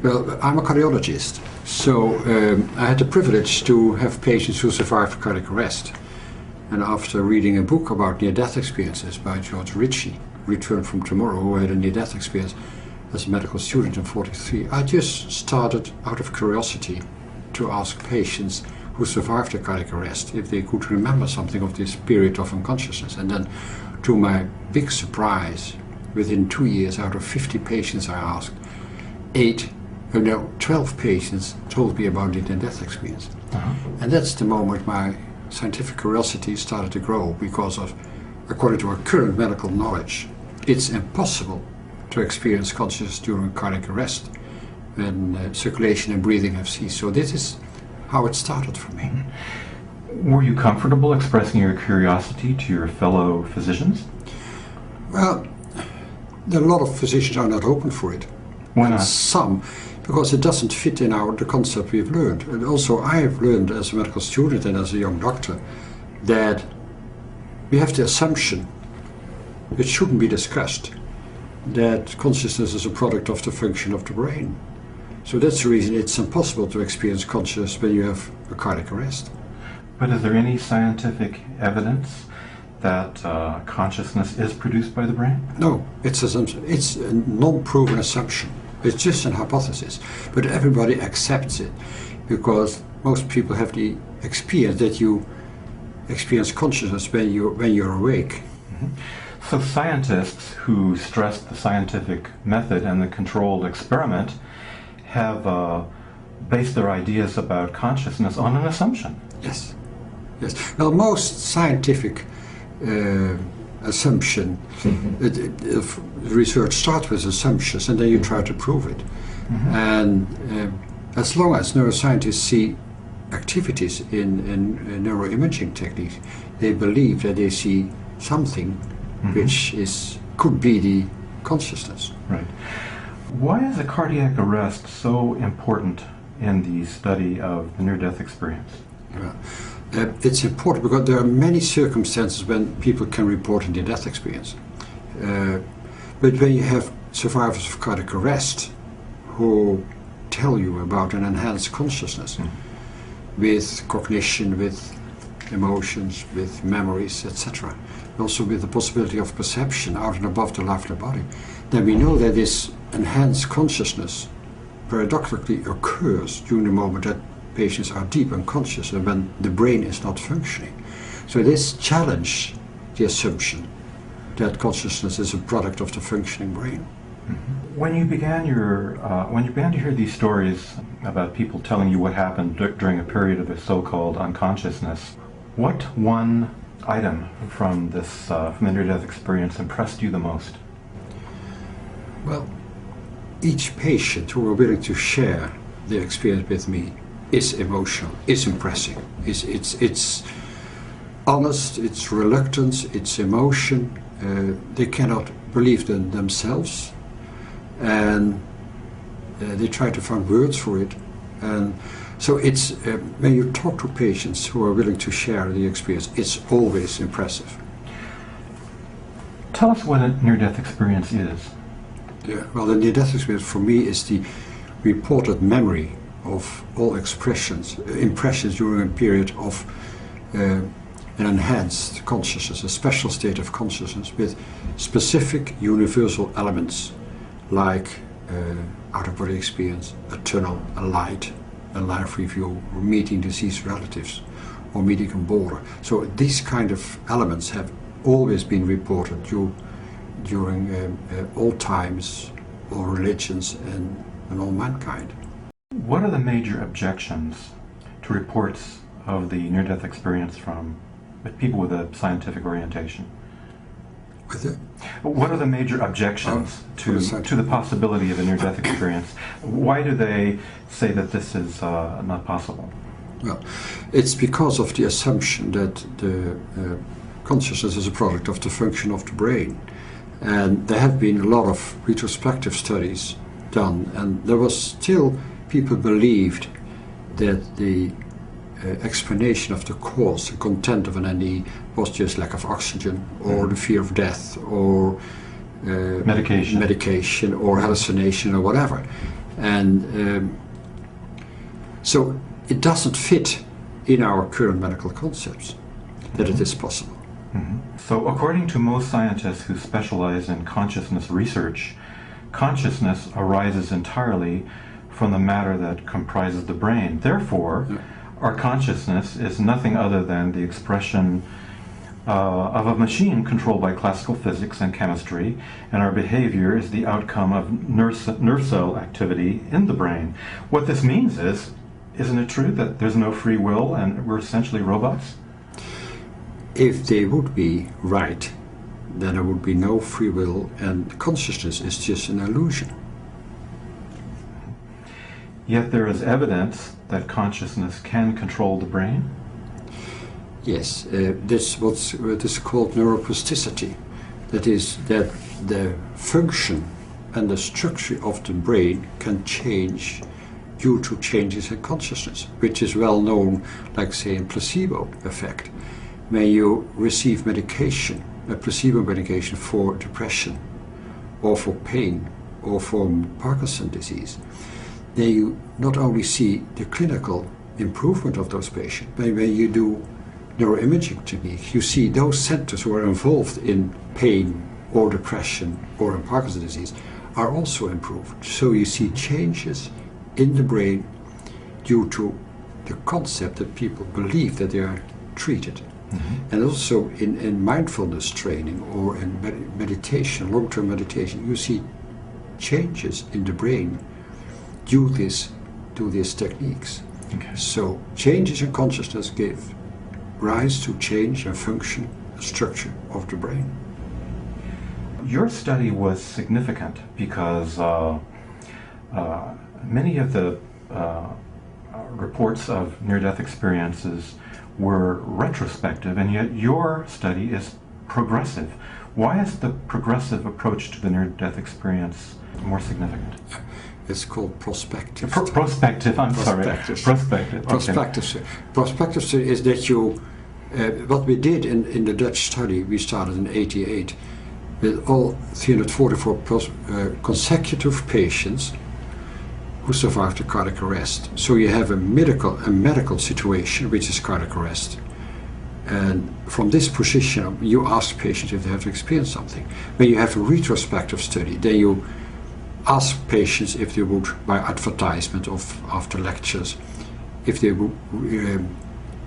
Well, I'm a cardiologist, so I had the privilege to have patients who survived cardiac arrest. And after reading a book about near-death experiences by George Ritchie, Return from Tomorrow, who had a near-death experience as a medical student in '43, I just started out of curiosity to ask patients who survived a cardiac arrest if they could remember something of this period of unconsciousness. And then, to my big surprise, within 2 years, out of 50 patients I asked, 12 patients told me about their near-death experience. And that's the moment my scientific curiosity started to grow, because of, according to our current medical knowledge, it's impossible to experience consciousness during cardiac arrest when circulation and breathing have ceased. So this is how it started for me. Were you comfortable expressing your curiosity to your fellow physicians? Well, a lot of physicians are not open for it. Why not? Some, because it doesn't fit in the concept we've learned. And also I have learned as a medical student and as a young doctor that we have the assumption, which shouldn't be discussed, that consciousness is a product of the function of the brain. So that's the reason it's impossible to experience consciousness when you have a cardiac arrest. But is there any scientific evidence that consciousness is produced by the brain? No, it's a non-proven assumption. It's just an hypothesis. But everybody accepts it, because most people have the experience that you experience consciousness when you're awake. Mm-hmm. So scientists who stress the scientific method and the controlled experiment have based their ideas about consciousness on an assumption. Yes. Yes. Well, most scientific assumption, research starts with assumptions and then you try to prove it. Mm-hmm. And as long as neuroscientists see activities in neuroimaging techniques, they believe that they see something which could be the consciousness. Right. Why is a cardiac arrest so important in the study of the near-death experience? It's important because there are many circumstances when people can report a near-death experience. But when you have survivors of cardiac arrest who tell you about an enhanced consciousness with cognition, with emotions, with memories, etc., also with the possibility of perception out and above the life of the body, then we know that this enhanced consciousness paradoxically occurs during the moment that patients are deep unconscious and when the brain is not functioning. So this challenged the assumption that consciousness is a product of the functioning brain. Mm-hmm. When you began to hear these stories about people telling you what happened during a period of a so-called unconsciousness, what one item from the near-death experience impressed you the most? Well, each patient who were willing to share their experience with me is emotional, is impressive. It's honest, it's reluctance, it's emotion. They cannot believe in themselves, and they try to find words for it. And so it's when you talk to patients who are willing to share the experience, it's always impressive. Tell us what a near-death experience is. Yeah, well, the near-death experience for me is the reported memory of all impressions during a period of an enhanced consciousness, a special state of consciousness with specific universal elements like out-of-body experience, a tunnel, a light, a life review, or meeting deceased relatives, or meeting a border. So these kind of elements have always been reported during all times, all religions, and all mankind. What are the major objections to reports of the near-death experience from people with a scientific orientation? What are the major objections to the possibility of a near-death experience? Why do they say that this is not possible? Well, it's because of the assumption that the consciousness is a product of the function of the brain. And there have been a lot of retrospective studies done, and there was still people believed that the explanation of the cause, the content of an NDE, was just lack of oxygen, or the fear of death, or medication, or hallucination, or whatever. And so it doesn't fit in our current medical concepts that it is possible. So according to most scientists who specialize in consciousness research, consciousness arises entirely from the matter that comprises the brain. Therefore, our consciousness is nothing other than the expression of a machine controlled by classical physics and chemistry, and our behavior is the outcome of nerve cell activity in the brain. What this means is, isn't it true that there's no free will and we're essentially robots? If they would be right, then there would be no free will, and consciousness is just an illusion. Yet there is evidence that consciousness can control the brain? Yes, this what is called neuroplasticity. That is, that the function and the structure of the brain can change due to changes in consciousness, which is well known, like say in placebo effect. When you receive medication, a placebo medication for depression, or for pain, or for Parkinson's disease, then you not only see the clinical improvement of those patients, but when you do neuroimaging techniques, you see those centers who are involved in pain or depression or in Parkinson's disease are also improved. So you see changes in the brain due to the concept that people believe that they are treated. And also in mindfulness training or in meditation, long-term meditation, you see changes in the brain due to these techniques. Okay. So changes in consciousness give rise to change and function and structure of the brain. Your study was significant because many of the reports of near-death experiences were retrospective, and yet your study is progressive. Why is the progressive approach to the near-death experience more significant? It's called prospective. Prospective, I'm sorry. Prospective. Prospective. Prospective study is that you, what we did in the Dutch study, we started in '88, with all 344 consecutive patients who survived a cardiac arrest. So you have a medical situation, which is cardiac arrest. And from this position, you ask patients if they have experienced something. When you have a retrospective study, then you ask patients if they would, by advertisement of after lectures, if they would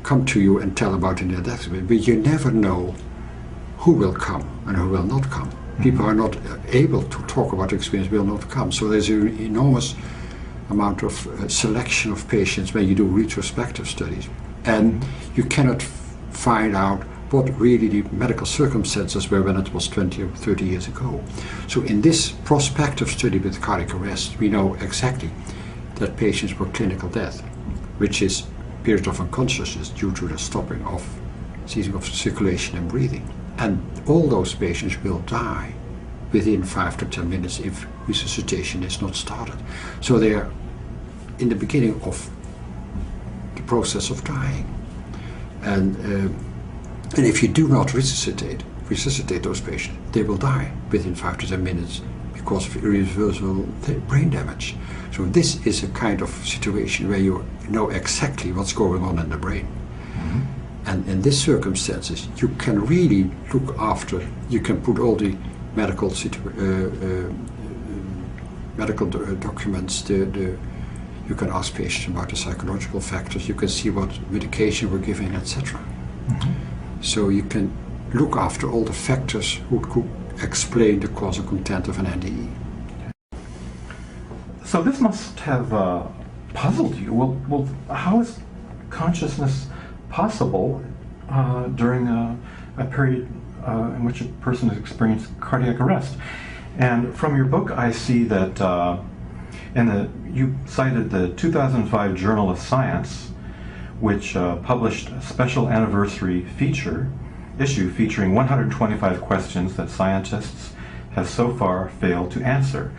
come to you and tell about their death experience. But you never know who will come and who will not come. People are not able to talk about the experience, will not come. So there's an enormous amount of selection of patients when you do retrospective studies, and you cannot find out what really the medical circumstances were when it was 20 or 30 years ago. So in this prospective study with cardiac arrest, we know exactly that patients were clinical death, which is period of unconsciousness due to the ceasing of circulation and breathing. And all those patients will die within 5 to 10 minutes if resuscitation is not started. So they are in the beginning of the process of dying. And if you do not resuscitate those patients, they will die within 5 to 10 minutes because of irreversible brain damage. So this is a kind of situation where you know exactly what's going on in the brain. And in these circumstances, you can really look after, you can put all the medical documents, you can ask patients about the psychological factors, you can see what medication we're giving, etc. So you can look after all the factors who could explain the causal content of an NDE. So this must have puzzled you. Well, how is consciousness possible during a period in which a person has experienced cardiac arrest? And from your book, I see that you cited the 2005 Journal of Science, which published a special anniversary issue featuring 125 questions that scientists have so far failed to answer.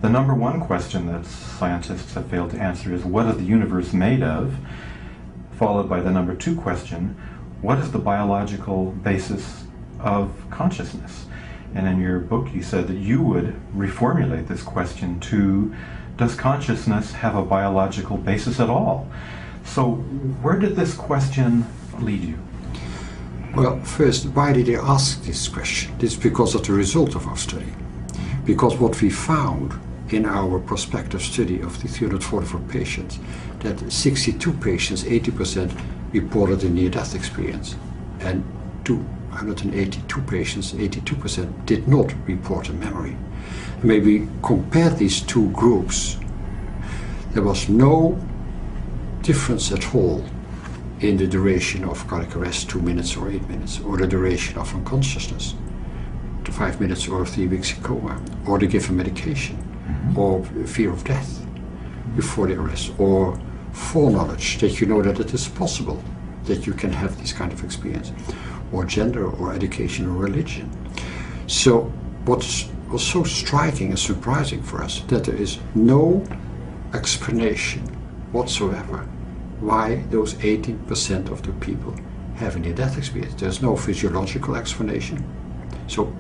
The number one question that scientists have failed to answer is, what is the universe made of? Followed by the number two question, what is the biological basis of consciousness? And in your book you said that you would reformulate this question to does consciousness have a biological basis at all? So where did this question lead you? Well, first, why did I ask this question? This is because of the result of our study. Because what we found in our prospective study of the 344 patients, that 62 patients, 80%, reported a near-death experience, and 282 patients, 82%, did not report a memory. Maybe compare these two groups, there was no difference at all in the duration of cardiac arrest, 2 minutes or 8 minutes, or the duration of unconsciousness, to 5 minutes or 3 weeks in coma, or the given medication, or fear of death before the arrest, or foreknowledge that you know that it is possible that you can have this kind of experience, or gender, or education, or religion. So what was so striking and surprising for us, that there is no explanation whatsoever why those 18% of the people have a near-death experience. There's no physiological explanation. So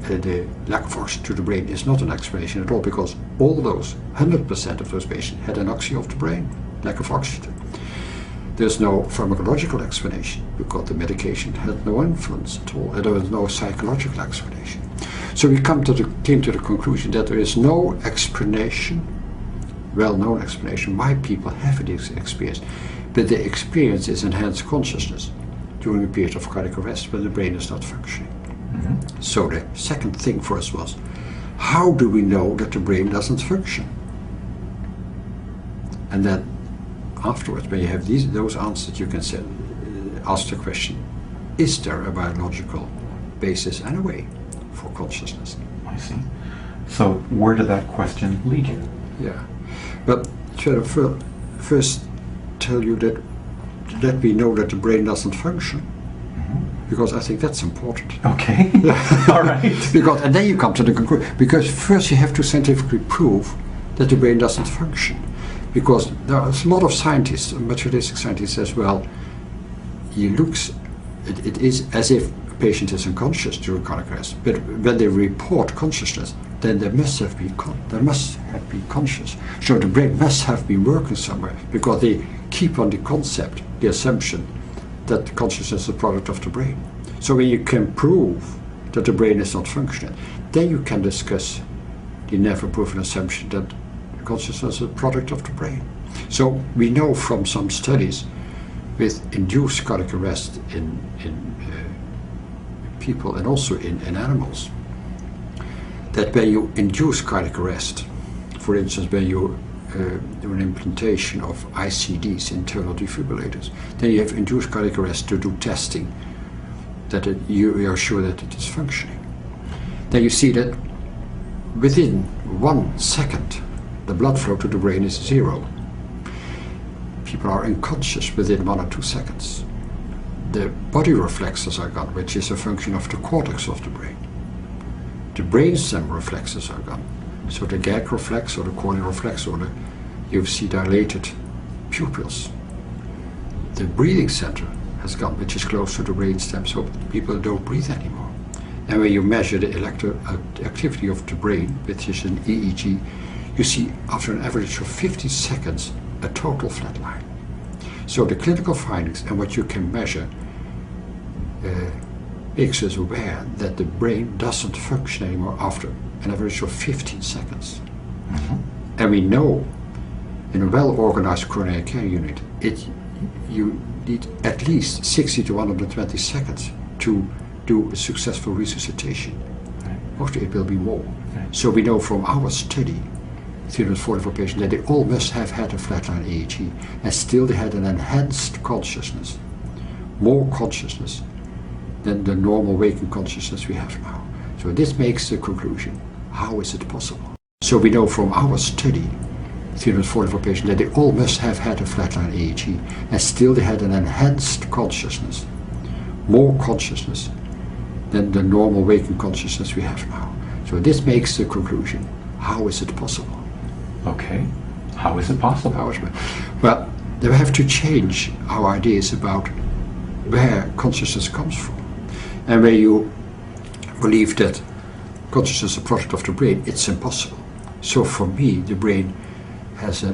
the lack of oxygen to the brain is not an explanation at all, because all those 100% of those patients had anoxia of the brain, lack of oxygen. There's no pharmacological explanation because the medication had no influence at all, and there was no psychological explanation. So we came to the conclusion that there is no explanation, well-known explanation, why people have this experience. But the experience is enhanced consciousness during a period of cardiac arrest when the brain is not functioning. So the second thing for us was, how do we know that the brain doesn't function? And then afterwards, when you have those answers, you can say, ask the question, is there a biological basis anyway for consciousness? I see. So where did that question lead you? Yeah, but to first tell you that we know that the brain doesn't function, because I think that's important. Okay. All right. Because, and then you come to the conclusion, because first you have to scientifically prove that the brain doesn't function. Because there's a lot of scientists, materialistic scientists as well, it is as if a patient is unconscious during cardiac arrest, but when they report consciousness, then there must have been conscious. So the brain must have been working somewhere, because they keep on the concept, the assumption, that consciousness is a product of the brain. So when you can prove that the brain is not functioning, then you can discuss the never proven assumption that consciousness is a product of the brain. So we know from some studies with induced cardiac arrest in people and also in animals, that when you induce cardiac arrest, for instance, when you do an implantation of ICDs, internal defibrillators, then you have induced cardiac arrest to do testing that you are sure that it is functioning. Then you see that within 1 second the blood flow to the brain is 0. People are unconscious within 1 or 2 seconds. The body reflexes are gone, which is a function of the cortex of the brain. The brainstem reflexes are gone. So the gag reflex or the corneal reflex or the UFC dilated pupils. The breathing center has gone, which is close to the brainstem, so people don't breathe anymore. And when you measure the activity of the brain, which is an EEG, you see after an average of 50 seconds a total flat line. So the clinical findings and what you can measure makes us aware that the brain doesn't function anymore after an average of 15 seconds. And we know in a well-organized coronary care unit, you need at least 60 to 120 seconds to do a successful resuscitation. Mostly it will be more. So we know from our study, 344 patients, that they all must have had a flatline EEG, and still they had an enhanced consciousness, more consciousness than the normal waking consciousness we have now. So this makes the conclusion, how is it possible? So we know from our study, 344 patients, that they all must have had a flatline EEG, and still they had an enhanced consciousness, more consciousness than the normal waking consciousness we have now. So this makes the conclusion, how is it possible? Okay, how is it possible? Well, we have to change our ideas about where consciousness comes from. And where you believe that consciousness is a product of the brain, it's impossible. So for me, the brain has a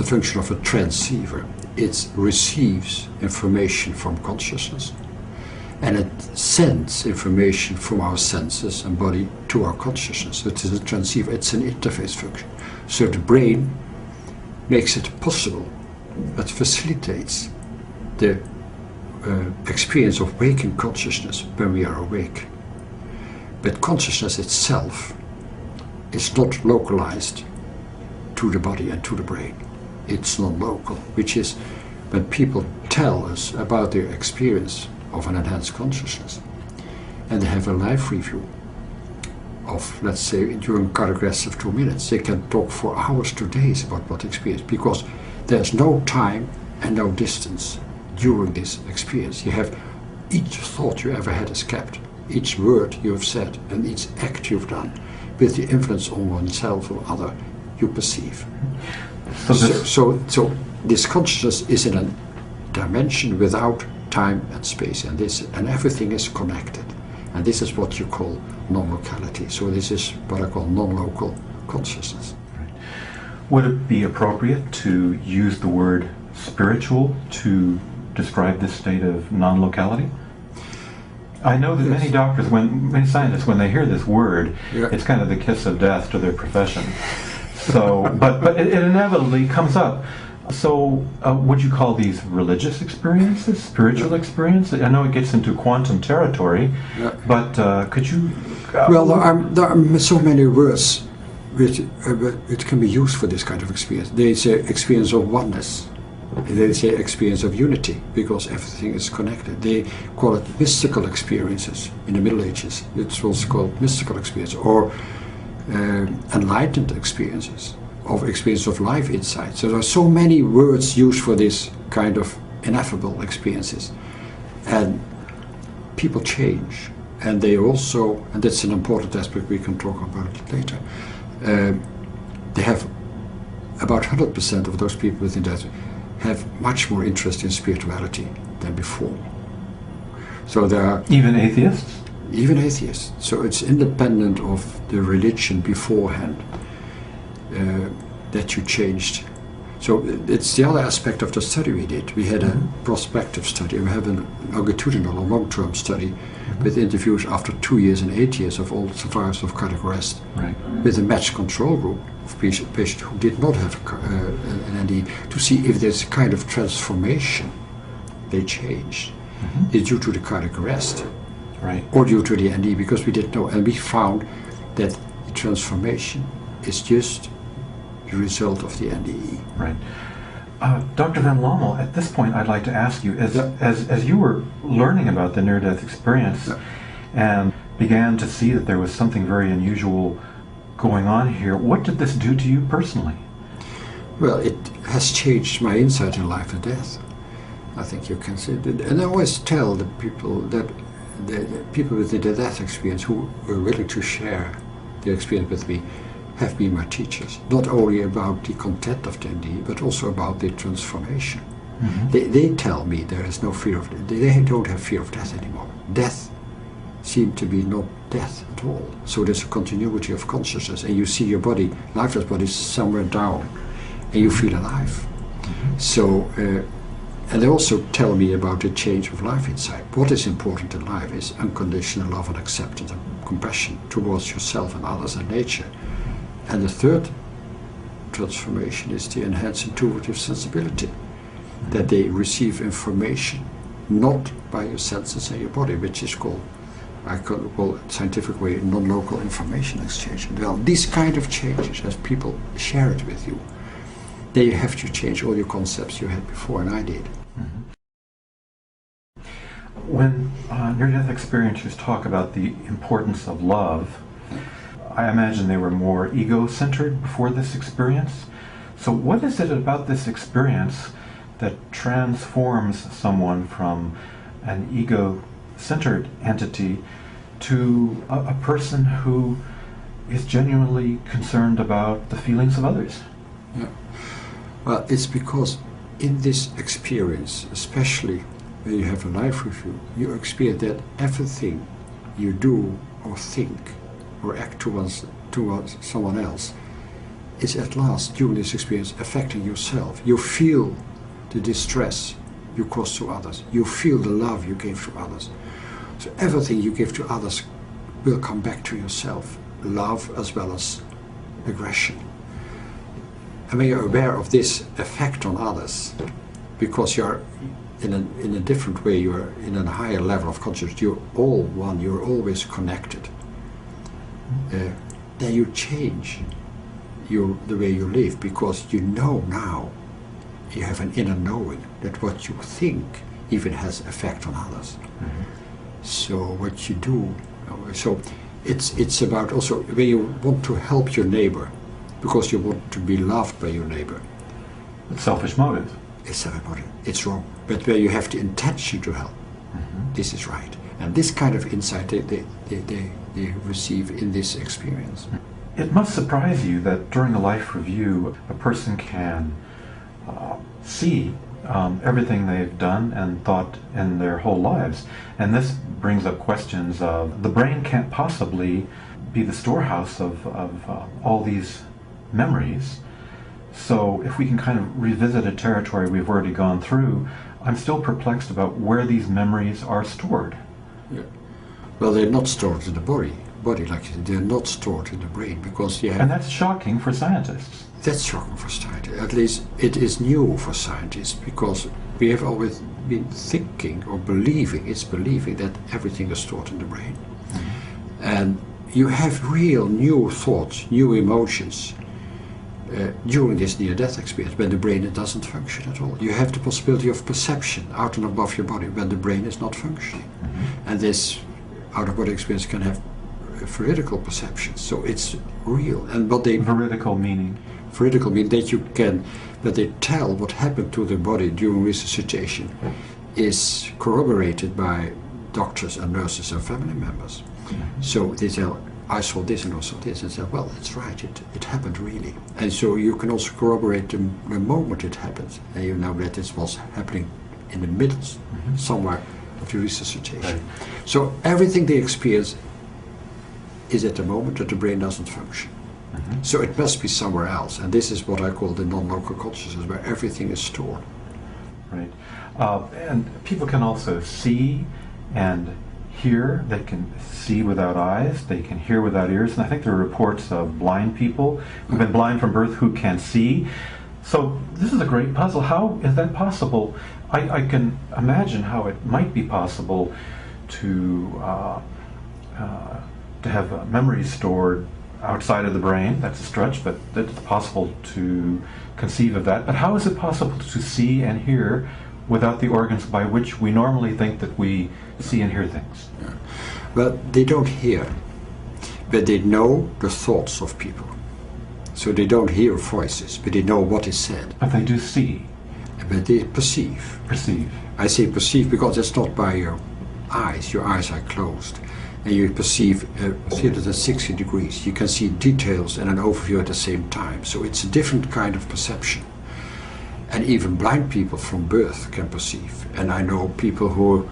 function of a transceiver. It receives information from consciousness, and it sends information from our senses and body to our consciousness. It is a transceiver, it's an interface function. So the brain makes it possible, it facilitates the experience of waking consciousness when we are awake. But consciousness itself is not localized to the body and to the brain. It's non-local, which is when people tell us about their experience of an enhanced consciousness, and they have a live review of, let's say, during cardiac arrest of 2 minutes, they can talk for hours to days about what experience, because there's no time and no distance during this experience. You have each thought you ever had is kept, each word you have said, and each act you've done, with the influence on oneself or other you perceive. So this consciousness is in a dimension without time and space, and everything is connected. And this is what you call non-locality. So this is what I call non-local consciousness. Right. Would it be appropriate to use the word spiritual to describe this state of non-locality? I know that many doctors, many scientists, when they hear this word, it's kind of the kiss of death to their profession. So, but it inevitably comes up. So, would you call these religious experiences, spiritual experiences? I know it gets into quantum territory, but could you? Well, there are so many words which can be used for this kind of experience. They say experience of oneness. They say experience of unity, because everything is connected. They call it mystical experiences. In the Middle Ages, it was called mystical experience, or enlightened experiences, of experience of life insight. So there are so many words used for this kind of ineffable experiences, and people change, and they also, and that's an important aspect, we can talk about it later, they have about 100% of those people within that have much more interest in spirituality than before. So there are even atheists? Even atheists. So it's independent of the religion beforehand that you changed. So it's the other aspect of the study we did. We had a prospective study. We have a longitudinal or long-term study with interviews after 2 years and 8 years of all survivors of cardiac arrest, with a matched control group of patients who did not have an NDE, to see if there's a kind of transformation they changed. Is due to the cardiac arrest, or due to the NDE, because we didn't know. And we found that the transformation is just the result of the NDE. Right. Dr. Van Lommel, at this point I'd like to ask you, as you were learning about the near-death experience and began to see that there was something very unusual going on here, what did this do to you personally? Well, it has changed my insight in life and death. I think you can say that. And I always tell the people that the people with the death experience who were willing to share their experience with me have been my teachers, not only about the content of the NDE, but also about the transformation. They tell me there is no fear of death. They don't have fear of death anymore. Death seemed to be not death at all. So there's a continuity of consciousness, and you see your body, lifeless body, somewhere down, and you feel alive. So, and they also tell me about the change of life inside. What is important in life is unconditional love and acceptance and compassion towards yourself and others and nature. And the third transformation is the enhanced intuitive sensibility, that they receive information not by your senses and your body, which is called, I call it scientific way, non-local information exchange. Well, these kind of changes, as people share it with you, they have to change all your concepts you had before, and I did. When near-death experiencers talk about the importance of love, I imagine they were more ego-centered before this experience. So what is it about this experience that transforms someone from an ego-centered entity to a person who is genuinely concerned about the feelings of others? Yeah. Well, it's because in this experience, especially when you have a life review, you experience that everything you do or think or act towards someone else is at last, during this experience, affecting yourself. You feel the distress you cause to others. You feel the love you give to others. So everything you give to others will come back to yourself. Love as well as aggression. And when you're aware of this effect on others, because you're in a different way, you're in a higher level of consciousness, you're all one, you're always connected. Then you change the way you live, because you know now, you have an inner knowing that what you think even has effect on others. Mm-hmm. So what you do, so it's about also when you want to help your neighbor, because you want to be loved by your neighbor. It's selfish motive. It's selfish motive. It's wrong. But where you have the intention to help, this is right. And this kind of insight they receive in this experience. It must surprise you that during a life review, a person can see everything they've done and thought in their whole lives. And this brings up questions of the brain can't possibly be the storehouse of all these memories. So if we can kind of revisit a territory we've already gone through, I'm still perplexed about where these memories are stored. Yeah. Well, they're not stored in the body like you said, they're not stored in the brain, because you have... And that's shocking for scientists. That's shocking for scientists. At least it is new for scientists, because we have always been thinking or believing that everything is stored in the brain. Mm-hmm. And you have real new thoughts, new emotions during this near-death experience, when the brain doesn't function at all. You have the possibility of perception out and above your body when the brain is not functioning. Mm-hmm. And this out-of-body experience can have veridical perceptions, so it's real. And what they... Veridical meaning? Veridical means that they tell what happened to the body during resuscitation is corroborated by doctors and nurses and family members. Mm-hmm. So they tell, I saw this and also this, and say, well, it's right, it happened really. And so you can also corroborate the moment it happens, and you know that it was happening in the middle, somewhere of the resuscitation. Right. So everything they experience is at the moment that the brain doesn't function. Mm-hmm. So it must be somewhere else, and this is what I call the non-local consciousness, where everything is stored. Right. And people can also see and hear. They can see without eyes, they can hear without ears, and I think there are reports of blind people who've been blind from birth who can see. So this is a great puzzle. How is that possible? I can imagine how it might be possible to have memories stored outside of the brain. That's a stretch, but it's possible to conceive of that. But how is it possible to see and hear without the organs by which we normally think that we see and hear things? Yeah. Well, they don't hear, but they know the thoughts of people. So they don't hear voices, but they know what is said. But they do see. But they perceive. Perceive. I say perceive because it's not by your eyes. Your eyes are closed. And you perceive 360 degrees. You can see details and an overview at the same time. So it's a different kind of perception. And even blind people from birth can perceive. And I know people who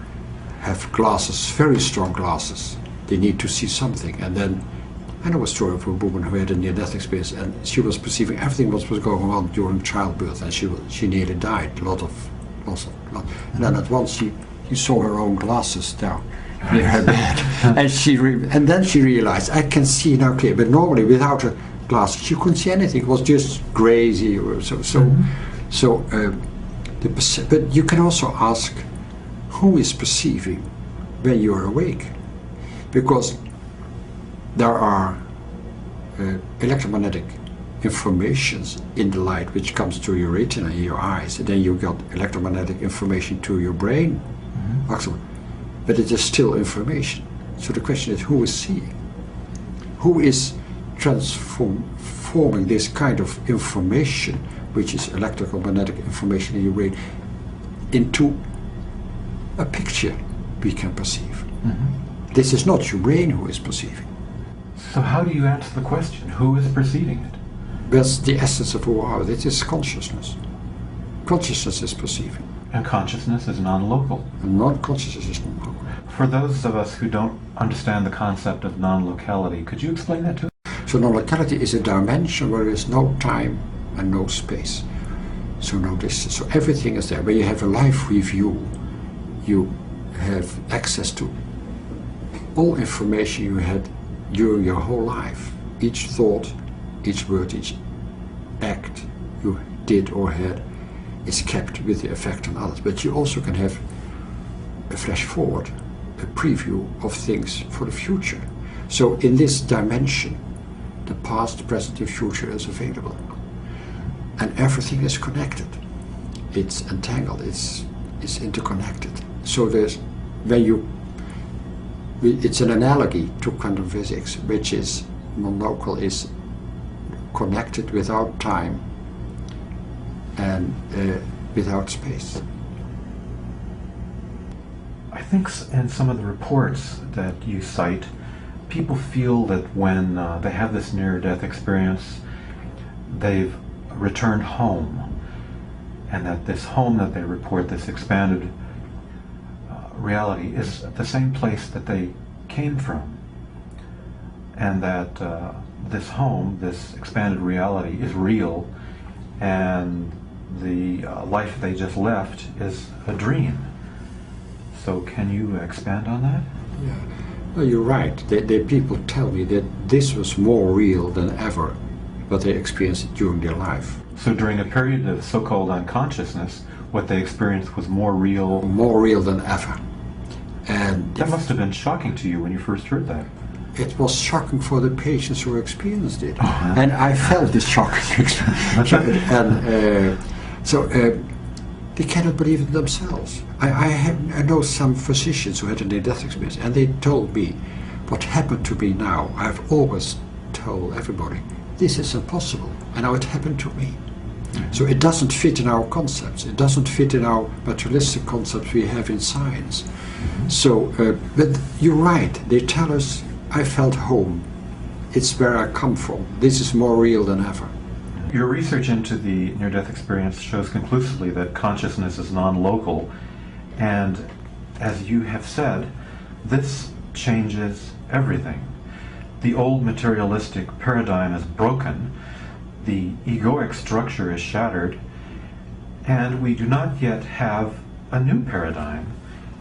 have glasses, very strong glasses. They need to see something. And then I know a story of a woman who had a near-death experience, and she was perceiving everything what was going on during childbirth, and she nearly died. And then at once she saw her own glasses down near her bed, and then she realized, I can see now clear. But normally without her glasses she couldn't see anything. It was just crazy or so. But you can also ask, who is perceiving when you are awake? Because there are electromagnetic informations in the light which comes to your retina in your eyes, and then you got electromagnetic information to your brain. Mm-hmm. But it is still information. So the question is, who is seeing? Who is transforming this kind of information, which is electromagnetic information in your brain, into a picture we can perceive? Mm-hmm. This is not your brain who is perceiving. So how do you answer the question, who is perceiving it? That's the essence of who we are. It is consciousness. Consciousness is perceiving. And consciousness is non-local. And non-consciousness is non-local. For those of us who don't understand the concept of non-locality, could you explain that to us? So non-locality is a dimension where there is no time and no space, so no distance. So everything is there. When you have a life review, you have access to all information you had during your whole life. Each thought, each word, each act you did or had is kept with the effect on others. But you also can have a flash forward, a preview of things for the future. So in this dimension, the past, the present, and future is available. And everything is connected. It's entangled, it's interconnected. So there's, it's an analogy to quantum physics, which is non-local, is connected without time and without space. I think in some of the reports that you cite, people feel that when they have this near-death experience, they've returned home, and that this home that they report, this expanded reality, is the same place that they came from, and that this home, this expanded reality, is real, and the life they just left is a dream. So can you expand on that? Yeah, no, you're right. The people tell me that this was more real than ever, but they experienced it during their life. So during a period of so-called unconsciousness, what they experienced was more real? More real than ever. And that must have been shocking to you when you first heard that. It was shocking for the patients who experienced it. And I felt this shocking experience. And they cannot believe it themselves. I know some physicians who had a near-death experience, and they told me, what happened to me now, I've always told everybody, this is impossible, and now it happened to me. So it doesn't fit in our concepts, it doesn't fit in our materialistic concepts we have in science. So, but you're right, they tell us, I felt home, it's where I come from, this is more real than ever. Your research into the near-death experience shows conclusively that consciousness is non-local, and as you have said, this changes everything. The old materialistic paradigm is broken, the egoic structure is shattered, and we do not yet have a new paradigm,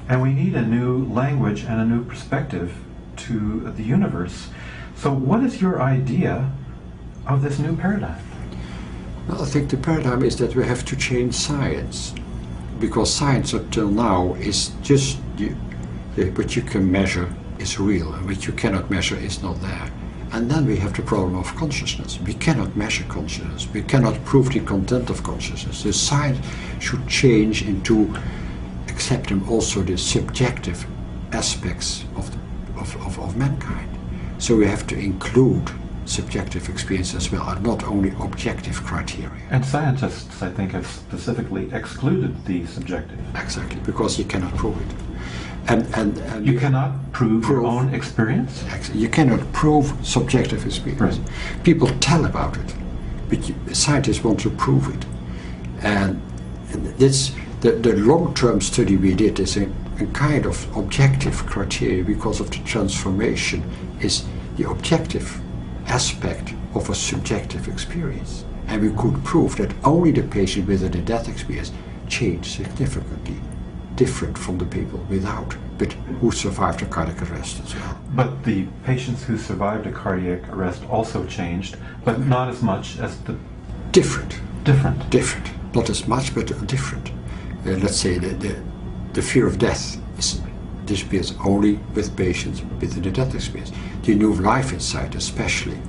and we need a new language and a new perspective to the universe. So what is your idea of this new paradigm? Well, I think the paradigm is that we have to change science, because science up till now is just what you can measure is real, and what you cannot measure is not there. And then we have the problem of consciousness. We cannot measure consciousness. We cannot prove the content of consciousness. The science should change into accepting also the subjective aspects of mankind. So we have to include subjective experience as well, and not only objective criteria. And scientists, I think, have specifically excluded the subjective. Exactly, because you cannot prove it. And you cannot prove your own experience? You cannot prove subjective experience. Right. People tell about it, but scientists want to prove it. And this, the long-term study we did is a kind of objective criteria, because of the transformation is the objective aspect of a subjective experience. And we could prove that only the patient with a near-death experience changed significantly, different from the people without, but who survived a cardiac arrest as well. But the patients who survived a cardiac arrest also changed, but not as much as the... Different. Different. Different. Not as much, but different. Let's say the fear of death disappears only with patients with a near-death experience. The new life insight especially,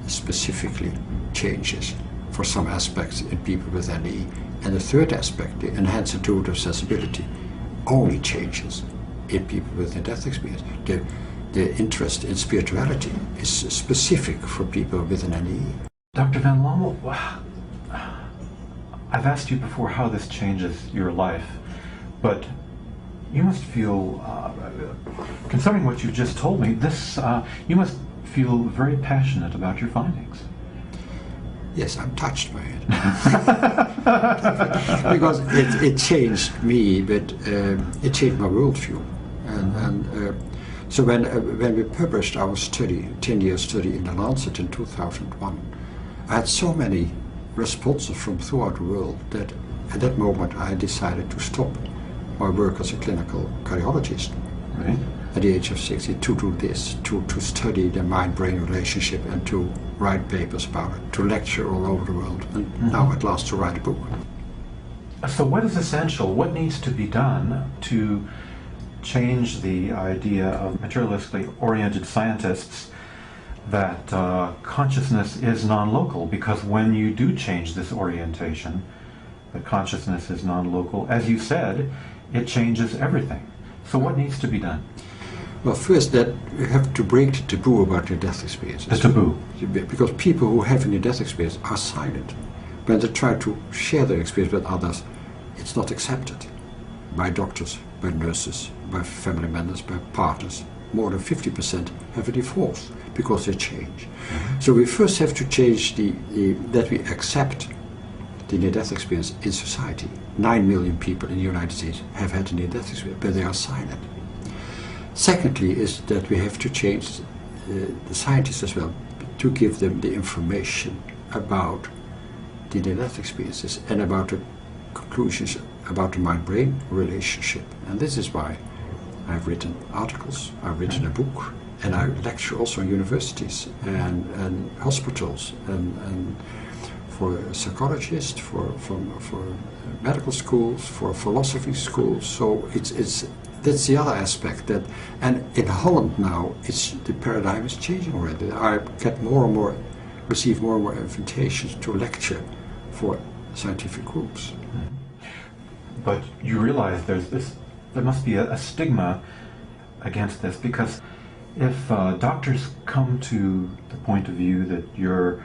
specifically changes for some aspects in people with NDE. And the third aspect, the enhanced intuitive sensibility, only changes in people with near-death experience. The interest in spirituality is specific for people with an NDE. Dr. Van Lommel, I've asked you before how this changes your life, but you must feel, concerning what you just told me, you must feel very passionate about your findings. Yes, I'm touched by it. Because it changed me, but it changed my worldview. And So when we published our study, 10-year study in The Lancet in 2001, I had so many responses from throughout the world that at that moment I decided to stop my work as a clinical cardiologist. Right. At the age of 60, to do this, to study the mind-brain relationship and to write papers about it, to lecture all over the world, and now at last to write a book. So what is essential? What needs to be done to change the idea of materialistically oriented scientists that consciousness is non-local? Because when you do change this orientation, that consciousness is non-local, as you said, it changes everything. So what needs to be done? Well, first that we have to break the taboo about near-death experiences. The taboo. Because people who have a near-death experience are silent. When they try to share their experience with others, it's not accepted by doctors, by nurses, by family members, by partners. More than 50% have a divorce because they change. So we first have to change that we accept the near-death experience in society. 9 million people in the United States have had a near-death experience, but they are silent. Secondly is that we have to change the scientists as well, to give them the information about the near-death experiences and about the conclusions about the mind-brain relationship. And this is why I've written articles, I've written a book, and I lecture also in universities and hospitals and for psychologists, for medical schools, for philosophy schools. So that's the other aspect that, and in Holland now, the paradigm is changing already. I get more and more, receive more and more invitations to lecture for scientific groups. But you realize there must be a stigma against this, because if doctors come to the point of view that you're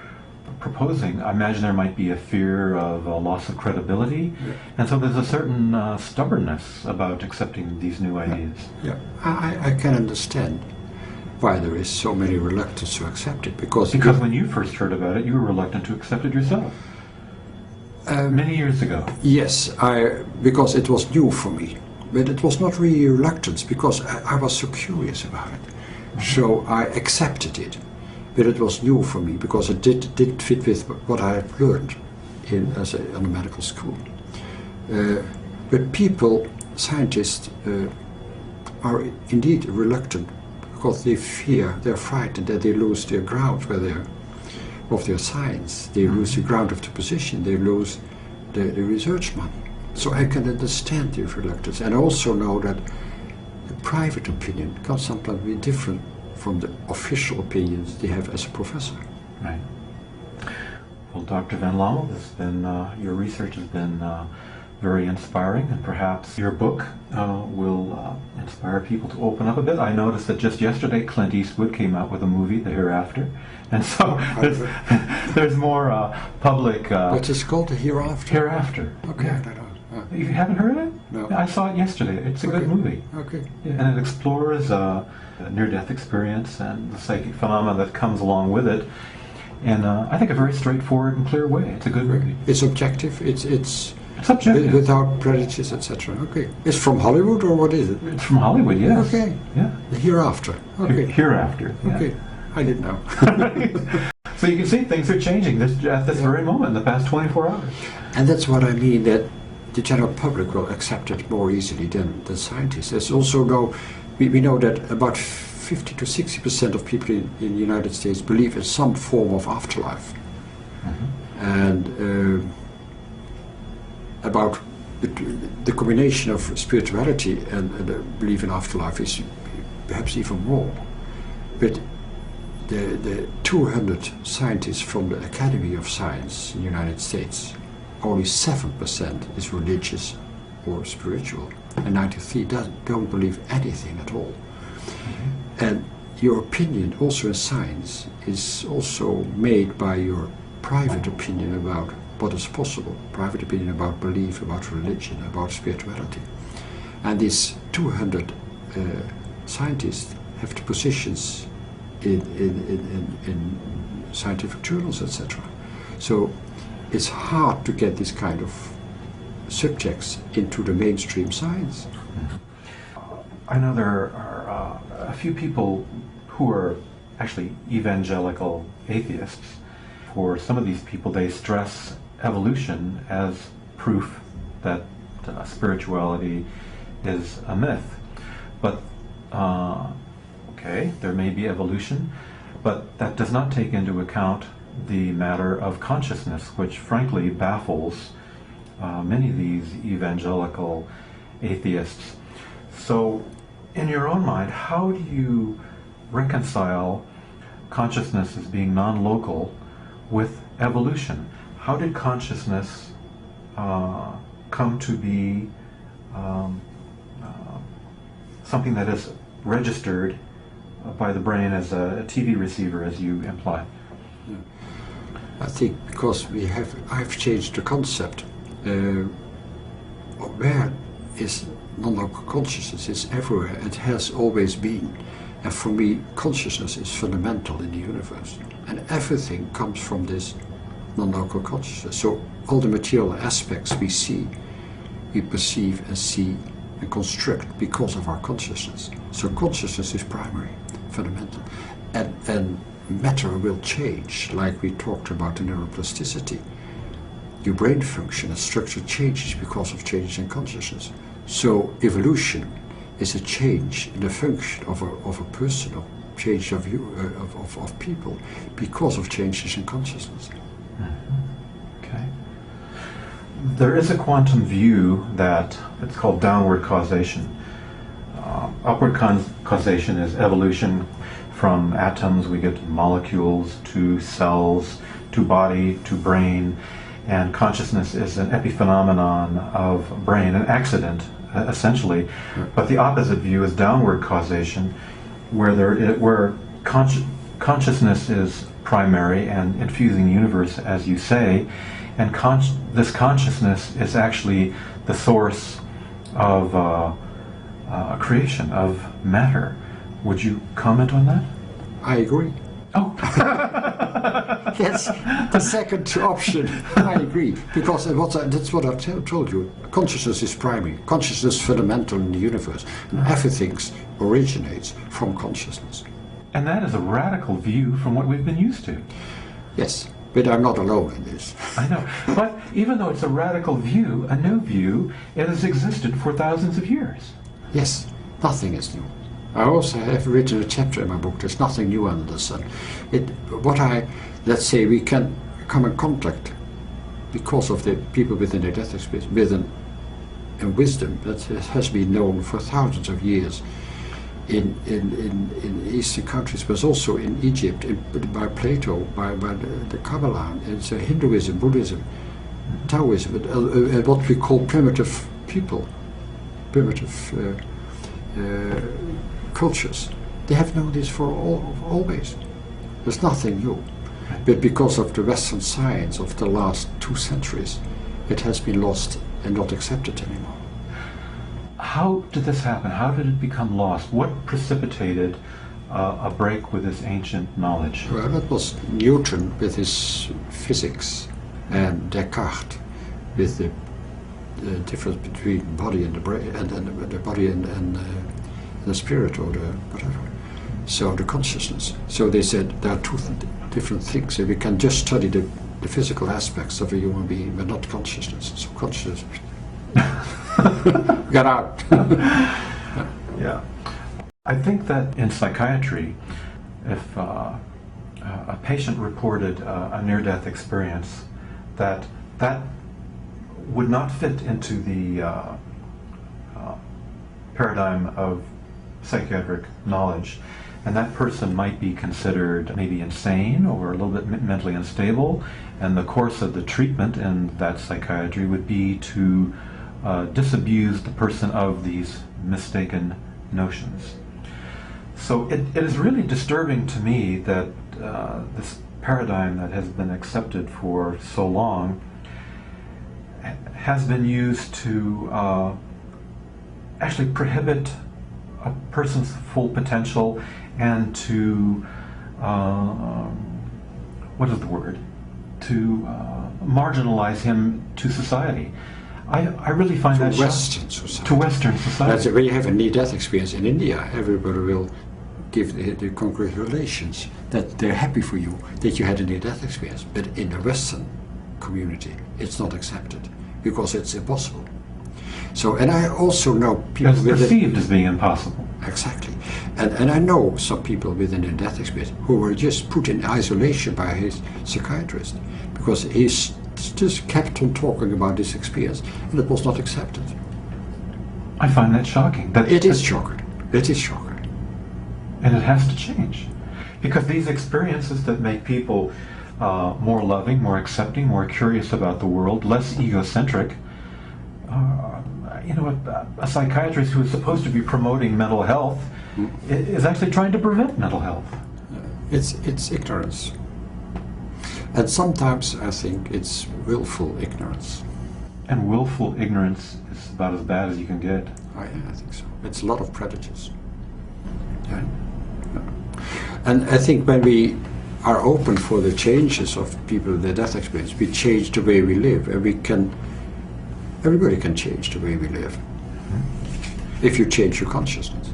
proposing, I imagine there might be a fear of a loss of credibility, and so there's a certain stubbornness about accepting these new ideas. Yeah, I can understand why there is so many reluctance to accept it, because when you first heard about it, you were reluctant to accept it yourself. Many years ago. Yes, because it was new for me, but it was not really reluctance, because I was so curious about it. So I accepted it. But it was new for me because it didn't fit with what I had learned in a medical school. But people, scientists, are indeed reluctant because they fear, they're frightened that they lose their ground of their science. They lose the ground of the position. They lose the research money. So I can understand the reluctance, and I also know that the private opinion can sometimes be different from the official opinions they have as a professor. Right. Well, Dr. Van Lommel, your research has been very inspiring, and perhaps your book will inspire people to open up a bit. I noticed that just yesterday Clint Eastwood came out with a movie, The Hereafter, and so there's more public... What is called The Hereafter? Hereafter. Okay, Yeah. I don't know. You haven't heard of it? No. I saw it yesterday. It's a good movie. Okay. Yeah, and it explores a near-death experience and the psychic phenomena that comes along with it, and I think a very straightforward and clear way. It's a good movie. It's objective. It's objective. Without prejudice, etc. Okay. It's from Hollywood, or what is it? It's from Hollywood, yes. Okay. Yeah. The Hereafter. Okay. Hereafter. Yeah. Okay. I didn't know. So you can see things are changing at this very moment, in the past 24 hours. And that's what I mean, that the general public will accept it more easily than scientists. There's also we know that about 50 to 60% of people in the United States believe in some form of afterlife. And about the combination of spirituality and the belief in afterlife is perhaps even more. But the 200 scientists from the Academy of Science in the United States, only 7% is religious or spiritual, and 93% don't believe anything at all. And your opinion, also in science, is also made by your private opinion about what is possible, private opinion about belief, about religion, about spirituality. And these 200 scientists have the positions in scientific journals, etc. So it's hard to get this kind of subjects into the mainstream science. I know there are a few people who are actually evangelical atheists. For some of these people, they stress evolution as proof that spirituality is a myth. But, okay, there may be evolution, but that does not take into account the matter of consciousness, which frankly baffles many of these evangelical atheists. So, in your own mind, how do you reconcile consciousness as being non-local with evolution? How did consciousness come to be something that is registered by the brain as a TV receiver, as you imply? Yeah. I think because I've changed the concept. Where is non-local consciousness? It's everywhere. It has always been. And for me, consciousness is fundamental in the universe. And everything comes from this non-local consciousness. So all the material aspects we see, we perceive and see and construct because of our consciousness. So consciousness is primary, fundamental. And matter will change, like we talked about in neuroplasticity. Your brain function and structure changes because of changes in consciousness. So evolution is a change in the function of a person, or change of people, because of changes in consciousness. Mm-hmm. Okay. There is a quantum view that it's called downward causation. Upward causation is evolution. From atoms we get molecules to cells to body to brain, and consciousness is an epiphenomenon of brain, an accident essentially. But the opposite view is downward causation, where consciousness is primary and infusing the universe, as you say, and this consciousness is actually the source of a creation of matter. Would you comment on that? I agree. Oh. Yes, the second option, I agree. Because that's what I told you. Consciousness is primary. Consciousness is fundamental in the universe. And everything originates from consciousness. And that is a radical view from what we've been used to. Yes, but I'm not alone in this. I know. But even though it's a radical view, a new view, it has existed for thousands of years. Yes, nothing is new. I also have written a chapter in my book, there's nothing new under the sun. Let's say we can come in contact because of the people within the death experience, with a wisdom that has been known for thousands of years in Eastern countries, but also in Egypt, by Plato, by the Kabbalah, it's Hinduism, Buddhism, Taoism, what we call primitive people, primitive cultures. They have known this for always. There's nothing new. But because of the Western science of the last 2 centuries, it has been lost and not accepted anymore. How did this happen? How did it become lost? What precipitated a break with this ancient knowledge? Well, that was Newton with his physics, and Descartes with the difference between body and the brain, and the body and the spirit, or the whatever. So the consciousness. So they said there are 2 different things. So we can just study the physical aspects of a human being, but not consciousness. So consciousness, get out. Yeah. I think that in psychiatry, if a patient reported a near-death experience, that would not fit into the paradigm of psychiatric knowledge, and that person might be considered maybe insane or a little bit mentally unstable, and the course of the treatment in that psychiatry would be to disabuse the person of these mistaken notions. So it is really disturbing to me that this paradigm that has been accepted for so long has been used to actually prohibit a person's full potential and to, what is the word? To marginalize him to society. I really find that Western society. To Western society. That's when you have a near-death experience in India, everybody will give the congratulations, that they're happy for you that you had a near-death experience. But in the Western community, it's not accepted because it's impossible. So, and I also know people It's perceived as being impossible. Exactly. And I know some people with a near-death experience who were just put in isolation by his psychiatrist because he's just kept on talking about this experience and it was not accepted. I find that shocking. It is shocking. It is shocking. And it has to change. Because these experiences that make people more loving, more accepting, more curious about the world, less egocentric, a psychiatrist who is supposed to be promoting mental health is actually trying to prevent mental health. It's ignorance. And sometimes I think it's willful ignorance. And willful ignorance is about as bad as you can get. Oh, yeah, I think so. It's a lot of prejudice. Yeah. And I think when we are open for the changes of people with their death experience, we change the way we live, and everybody can change the way we live if you change your consciousness.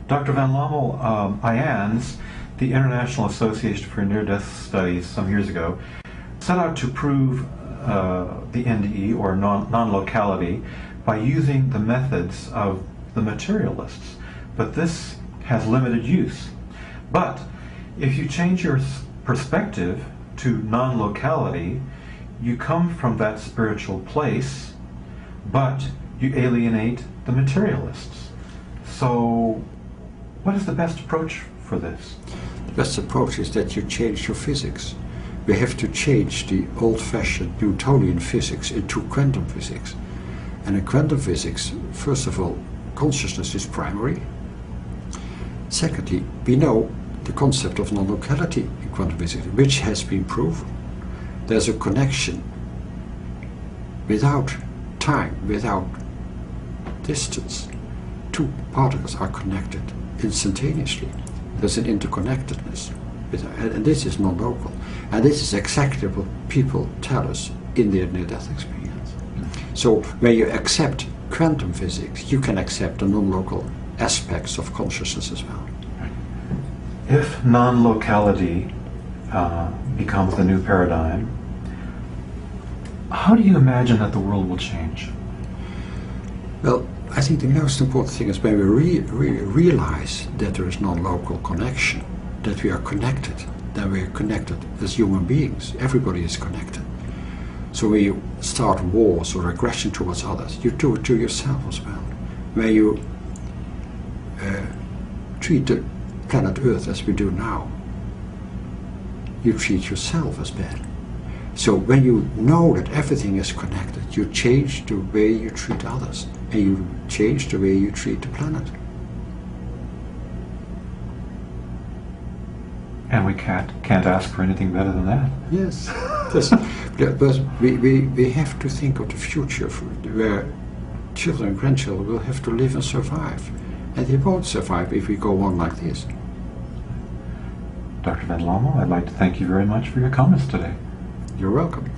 Dr. Van Lommel, IANS, the International Association for Near-Death Studies, some years ago, set out to prove the NDE, or non-locality, by using the methods of the materialists. But this has limited use. But if you change your perspective to non-locality, you come from that spiritual place, but you alienate the materialists. So what is the best approach for this? The best approach is that you change your physics. We have to change the old-fashioned Newtonian physics into quantum physics. And in quantum physics, first of all, consciousness is primary. Secondly, we know the concept of non-locality in quantum physics, which has been proven. There's a connection without time, without distance. Two particles are connected instantaneously. There's an interconnectedness. And this is non-local. And this is exactly what people tell us in their near-death experience. So when you accept quantum physics, you can accept the non-local aspects of consciousness as well. If non-locality becomes the new paradigm, how do you imagine that the world will change? Well, I think the most important thing is when we realize that there is non-local connection, that we are connected, that we are connected as human beings. Everybody is connected. So when you start wars or aggression towards others, you do it to yourself as well. When you treat the planet Earth as we do now, you treat yourself as bad. So when you know that everything is connected, you change the way you treat others, and you change the way you treat the planet. And we can't ask for anything better than that. Yes. But we have to think of the future where children and grandchildren will have to live and survive. And they won't survive if we go on like this. Dr. Van Lommel, I'd like to thank you very much for your comments today. You're welcome.